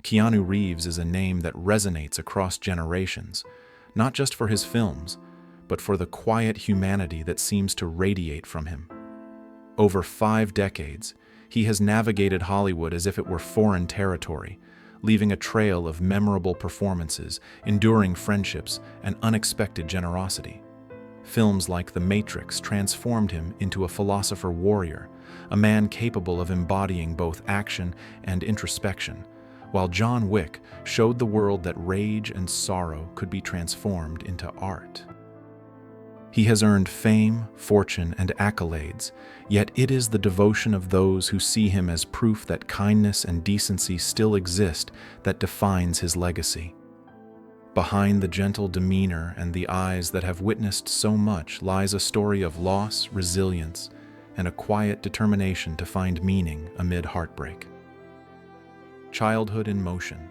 Keanu Reeves is a name that resonates across generations, not just for his films, but for the quiet humanity that seems to radiate from him. Over 5 decades, he has navigated Hollywood as if it were foreign territory, leaving a trail of memorable performances, enduring friendships, and unexpected generosity. Films like The Matrix transformed him into a philosopher warrior, a man capable of embodying both action and introspection, while John Wick showed the world that rage and sorrow could be transformed into art. He has earned fame, fortune, and accolades, yet it is the devotion of those who see him as proof that kindness and decency still exist that defines his legacy. Behind the gentle demeanor and the eyes that have witnessed so much lies a story of loss, resilience, and a quiet determination to find meaning amid heartbreak. Childhood in motion.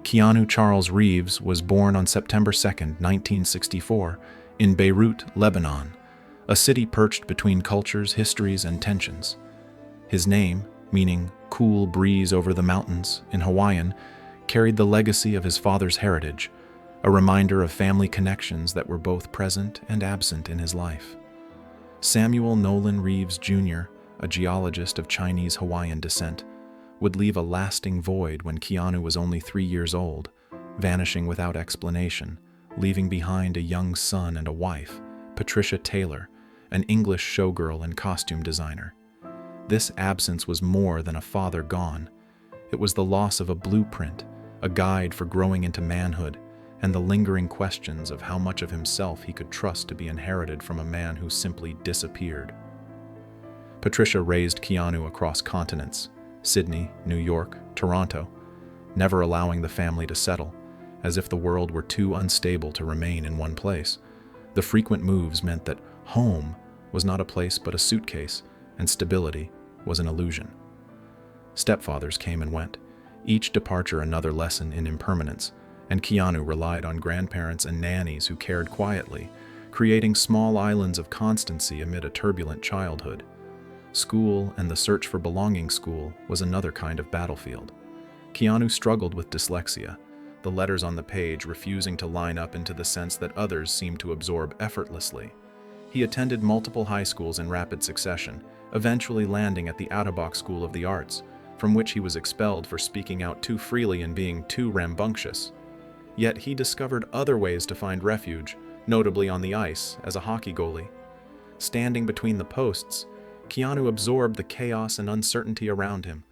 Keanu Charles Reeves was born on September 2, 1964, in Beirut, Lebanon, a city perched between cultures, histories, and tensions. His name, meaning cool breeze over the mountains in Hawaiian, carried the legacy of his father's heritage, a reminder of family connections that were both present and absent in his life. Samuel Nolan Reeves Jr., a geologist of Chinese-Hawaiian descent, would leave a lasting void when Keanu was only 3 years old, vanishing without explanation, leaving behind a young son and a wife, Patricia Taylor, an English showgirl and costume designer. This absence was more than a father gone. It was the loss of a blueprint, a guide for growing into manhood, and the lingering questions of how much of himself he could trust to be inherited from a man who simply disappeared. Patricia raised Keanu across continents, Sydney, New York, Toronto, never allowing the family to settle, as if the world were too unstable to remain in one place. The frequent moves meant that home was not a place but a suitcase, and stability was an illusion. Stepfathers came and went, each departure another lesson in impermanence, and Keanu relied on grandparents and nannies who cared quietly, creating small islands of constancy amid a turbulent childhood. School and the search for belonging school was another kind of battlefield. Keanu struggled with dyslexia, the letters on the page refusing to line up into the sense that others seemed to absorb effortlessly. He attended multiple high schools in rapid succession, eventually landing at the out-of-box School of the Arts, from which he was expelled for speaking out too freely and being too rambunctious. Yet he discovered other ways to find refuge, notably on the ice as a hockey goalie. Standing between the posts, Keanu absorbed the chaos and uncertainty around him,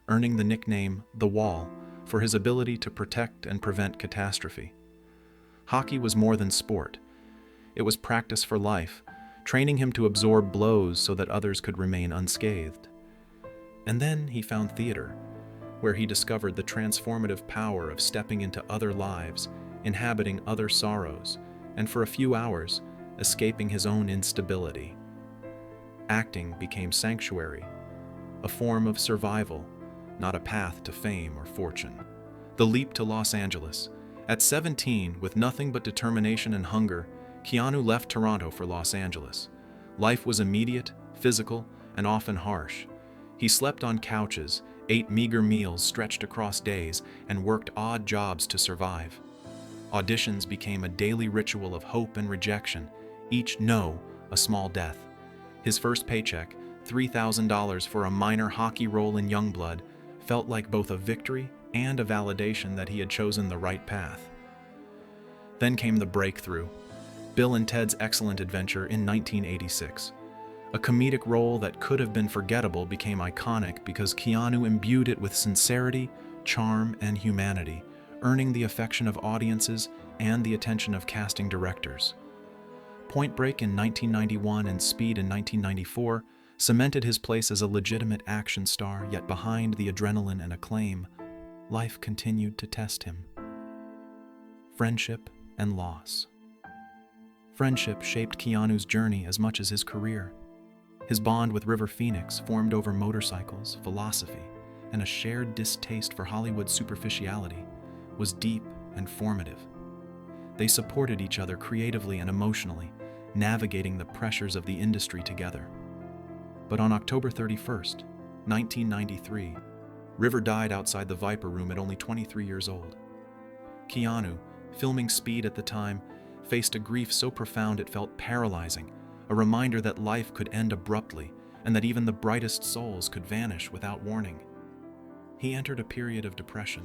earning the nickname The Wall for his ability to protect and prevent catastrophe. Hockey was more than sport. It was practice for life, training him to absorb blows so that others could remain unscathed. And then he found theater, where he discovered the transformative power of stepping into other lives, inhabiting other sorrows, and for a few hours, escaping his own instability. Acting became sanctuary, a form of survival, not a path to fame or fortune. The leap to Los Angeles. At 17, with nothing but determination and hunger, Keanu left Toronto for Los Angeles. Life was immediate, physical, and often harsh. He slept on couches, ate meager meals stretched across days, and worked odd jobs to survive. Auditions became a daily ritual of hope and rejection, each no a small death. His first paycheck, $3,000 for a minor hockey role in Youngblood, felt like both a victory and a validation that he had chosen the right path. Then came the breakthrough, Bill and Ted's Excellent Adventure in 1986. A comedic role that could have been forgettable became iconic because Keanu imbued it with sincerity, charm, and humanity, earning the affection of audiences and the attention of casting directors. Point Break in 1991 and Speed in 1994 cemented his place as a legitimate action star, yet behind the adrenaline and acclaim, life continued to test him. Friendship and loss. Friendship shaped Keanu's journey as much as his career. His bond with River Phoenix, formed over motorcycles, philosophy, and a shared distaste for Hollywood superficiality, was deep and formative. They supported each other creatively and emotionally, navigating the pressures of the industry together. But on October 31st, 1993, River died outside the Viper Room at only 23 years old. Keanu, filming Speed at the time, faced a grief so profound it felt paralyzing, a reminder that life could end abruptly and that even the brightest souls could vanish without warning. He entered a period of depression,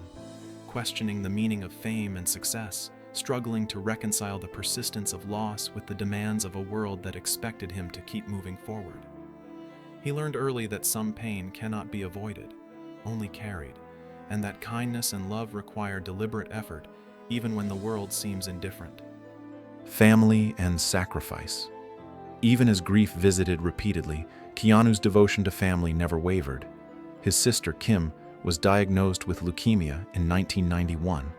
questioning the meaning of fame and success, struggling to reconcile the persistence of loss with the demands of a world that expected him to keep moving forward. He learned early that some pain cannot be avoided, only carried, and that kindness and love require deliberate effort even when the world seems indifferent. Family and sacrifice. Even as grief visited repeatedly, Keanu's devotion to family never wavered. His sister, Kim, was diagnosed with leukemia in 1991,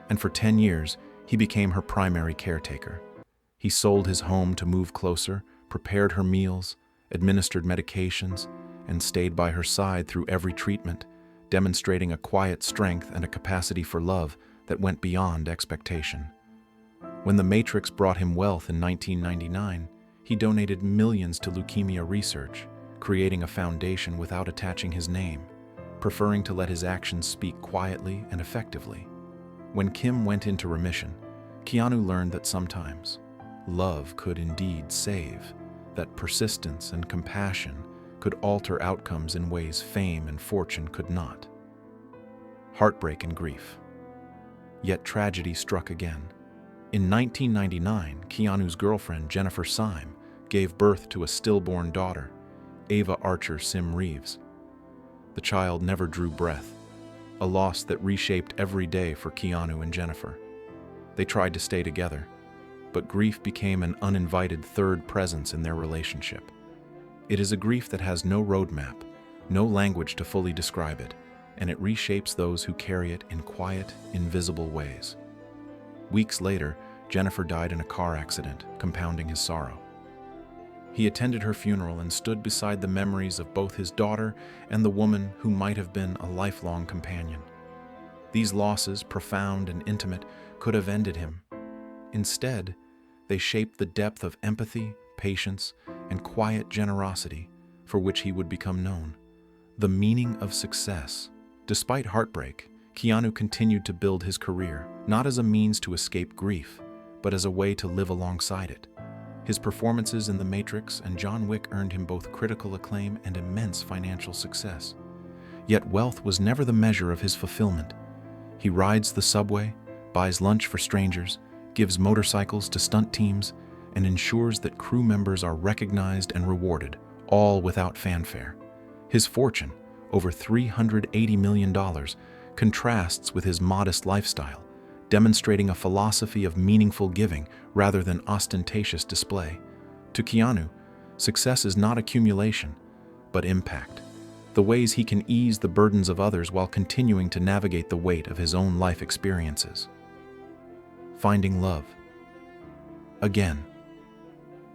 and for 10 years, he became her primary caretaker. He sold his home to move closer, prepared her meals, administered medications, and stayed by her side through every treatment, demonstrating a quiet strength and a capacity for love that went beyond expectation. When The Matrix brought him wealth in 1999, he donated millions to leukemia research, creating a foundation without attaching his name, preferring to let his actions speak quietly and effectively. When Kim went into remission, Keanu learned that sometimes love could indeed save, that persistence and compassion could alter outcomes in ways fame and fortune could not. Heartbreak and grief. Yet tragedy struck again. In 1999, Keanu's girlfriend, Jennifer Syme, gave birth to a stillborn daughter, Ava Archer Sim Reeves. The child never drew breath, a loss that reshaped every day for Keanu and Jennifer. They tried to stay together, but grief became an uninvited third presence in their relationship. It is a grief that has no roadmap, no language to fully describe it, and it reshapes those who carry it in quiet, invisible ways. Weeks later, Jennifer died in a car accident, compounding his sorrow. He attended her funeral and stood beside the memories of both his daughter and the woman who might have been a lifelong companion. These losses, profound and intimate, could have ended him. Instead, they shaped the depth of empathy, patience, and quiet generosity for which he would become known. The meaning of success. Despite heartbreak, Keanu continued to build his career, not as a means to escape grief, but as a way to live alongside it. His performances in The Matrix and John Wick earned him both critical acclaim and immense financial success. Yet wealth was never the measure of his fulfillment. He rides the subway, buys lunch for strangers, gives motorcycles to stunt teams, and ensures that crew members are recognized and rewarded, all without fanfare. His fortune, over $380 million, contrasts with his modest lifestyle, demonstrating a philosophy of meaningful giving rather than ostentatious display. To Keanu, success is not accumulation, but impact. The ways he can ease the burdens of others while continuing to navigate the weight of his own life experiences. Finding love. Again.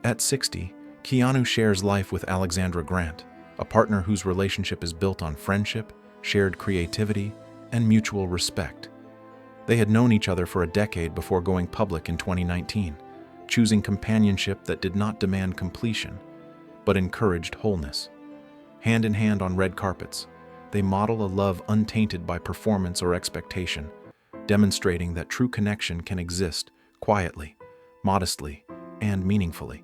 At 60, Keanu shares life with Alexandra Grant, a partner whose relationship is built on friendship, shared creativity, and mutual respect. They had known each other for a decade before going public in 2019, choosing companionship that did not demand completion, but encouraged wholeness. Hand in hand on red carpets, they model a love untainted by performance or expectation, demonstrating that true connection can exist quietly, modestly, and meaningfully.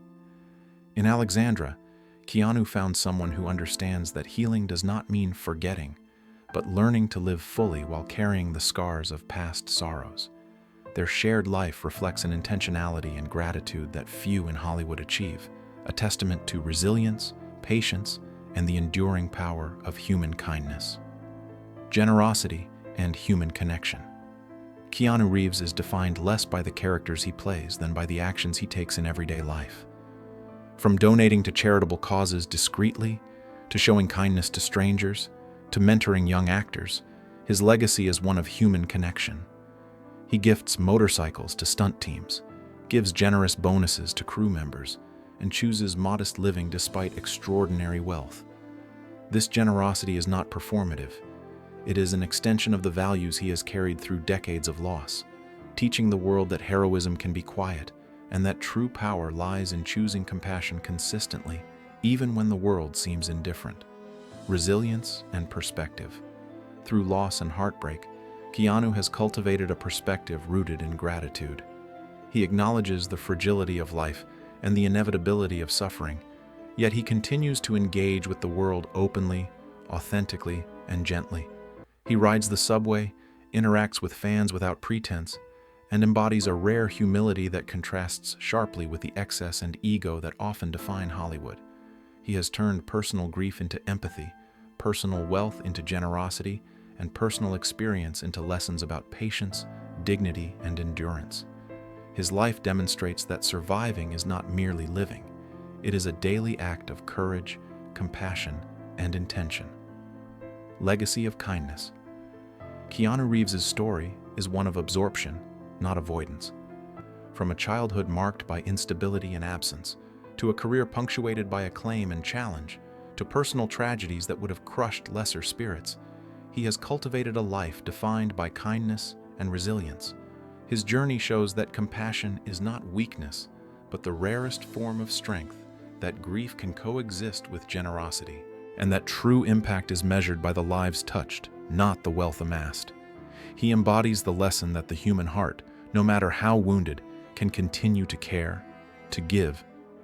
In Alexandra, Keanu found someone who understands that healing does not mean forgetting, but learning to live fully while carrying the scars of past sorrows. Their shared life reflects an intentionality and gratitude that few in Hollywood achieve, a testament to resilience, patience, and the enduring power of human kindness. Generosity and human connection. Keanu Reeves is defined less by the characters he plays than by the actions he takes in everyday life. From donating to charitable causes discreetly, to showing kindness to strangers, to mentoring young actors, his legacy is one of human connection. He gifts motorcycles to stunt teams, gives generous bonuses to crew members, and chooses modest living despite extraordinary wealth. This generosity is not performative. It is an extension of the values he has carried through decades of loss, teaching the world that heroism can be quiet and that true power lies in choosing compassion consistently, even when the world seems indifferent. Resilience and perspective. Through loss and heartbreak, Keanu has cultivated a perspective rooted in gratitude. He acknowledges the fragility of life and the inevitability of suffering, yet he continues to engage with the world openly, authentically, and gently. He rides the subway, interacts with fans without pretense, and embodies a rare humility that contrasts sharply with the excess and ego that often define Hollywood. He has turned personal grief into empathy, personal wealth into generosity, and personal experience into lessons about patience, dignity, and endurance. His life demonstrates that surviving is not merely living. It is a daily act of courage, compassion, and intention. Legacy of kindness. Keanu Reeves' story is one of absorption, not avoidance. From a childhood marked by instability and absence, to a career punctuated by acclaim and challenge, to personal tragedies that would have crushed lesser spirits, he has cultivated a life defined by kindness and resilience. His journey shows that compassion is not weakness, but the rarest form of strength, that grief can coexist with generosity, and that true impact is measured by the lives touched, not the wealth amassed. He embodies the lesson that the human heart, no matter how wounded, can continue to care, to give,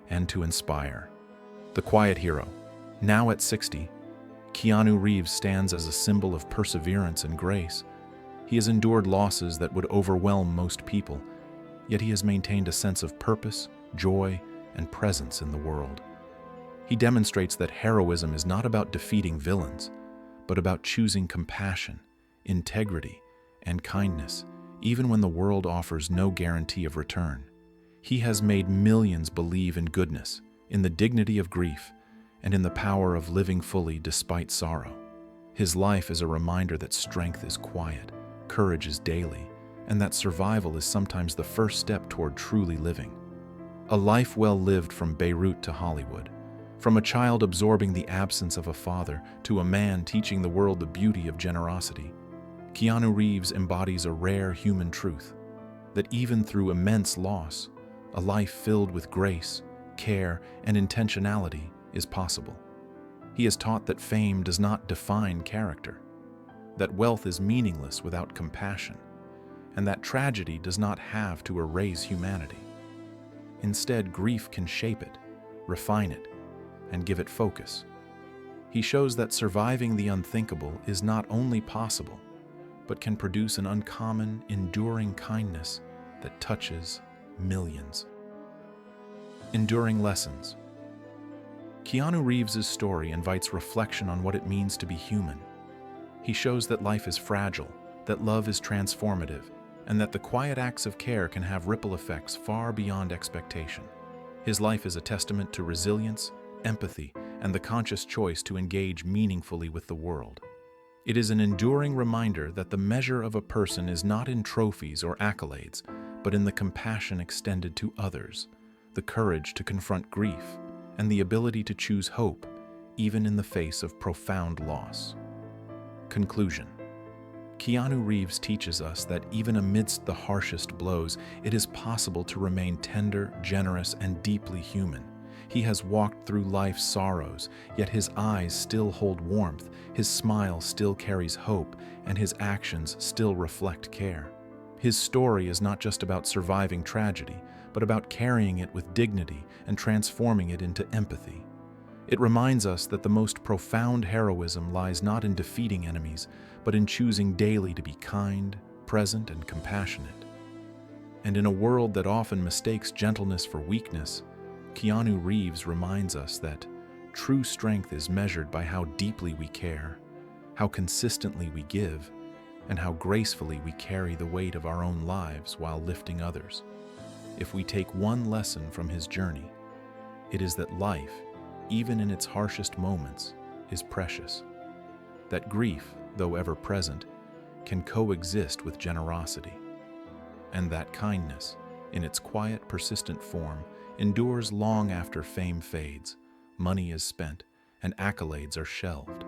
and to inspire. The quiet hero. Now at 60, Keanu Reeves stands as a symbol of perseverance and grace. He has endured losses that would overwhelm most people, yet he has maintained a sense of purpose, joy, and presence in the world. He demonstrates that heroism is not about defeating villains, but about choosing compassion, integrity, and kindness, even when the world offers no guarantee of return. He has made millions believe in goodness, in the dignity of grief, and in the power of living fully despite sorrow. His life is a reminder that strength is quiet, courage is daily, and that survival is sometimes the first step toward truly living. A life well lived from Beirut to Hollywood, from a child absorbing the absence of a father to a man teaching the world the beauty of generosity. Keanu Reeves embodies a rare human truth, that even through immense loss, a life filled with grace, care, and intentionality is possible. He has taught that fame does not define character, that wealth is meaningless without compassion, and that tragedy does not have to erase humanity. Instead, grief can shape it, refine it, and give it focus. He shows that surviving the unthinkable is not only possible, but can produce an uncommon, enduring kindness that touches millions. Enduring lessons. Keanu Reeves' story invites reflection on what it means to be human. He shows that life is fragile, that love is transformative, and that the quiet acts of care can have ripple effects far beyond expectation. His life is a testament to resilience, empathy, and the conscious choice to engage meaningfully with the world. It is an enduring reminder that the measure of a person is not in trophies or accolades, but in the compassion extended to others, the courage to confront grief, and the ability to choose hope, even in the face of profound loss. Conclusion. Keanu Reeves teaches us that even amidst the harshest blows, it is possible to remain tender, generous, and deeply human. He has walked through life's sorrows, yet his eyes still hold warmth, his smile still carries hope, and his actions still reflect care. His story is not just about surviving tragedy, but about carrying it with dignity and transforming it into empathy. It reminds us that the most profound heroism lies not in defeating enemies, but in choosing daily to be kind, present, and compassionate. And in a world that often mistakes gentleness for weakness, Keanu Reeves reminds us that true strength is measured by how deeply we care, how consistently we give, and how gracefully we carry the weight of our own lives while lifting others. If we take one lesson from his journey, it is that life, even in its harshest moments, is precious. That grief, though ever present, can coexist with generosity. And that kindness, in its quiet, persistent form, endures long after fame fades, money is spent, and accolades are shelved.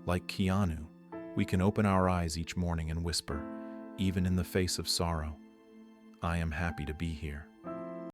Like Keanu, we can open our eyes each morning and whisper, even in the face of sorrow, I am happy to be here.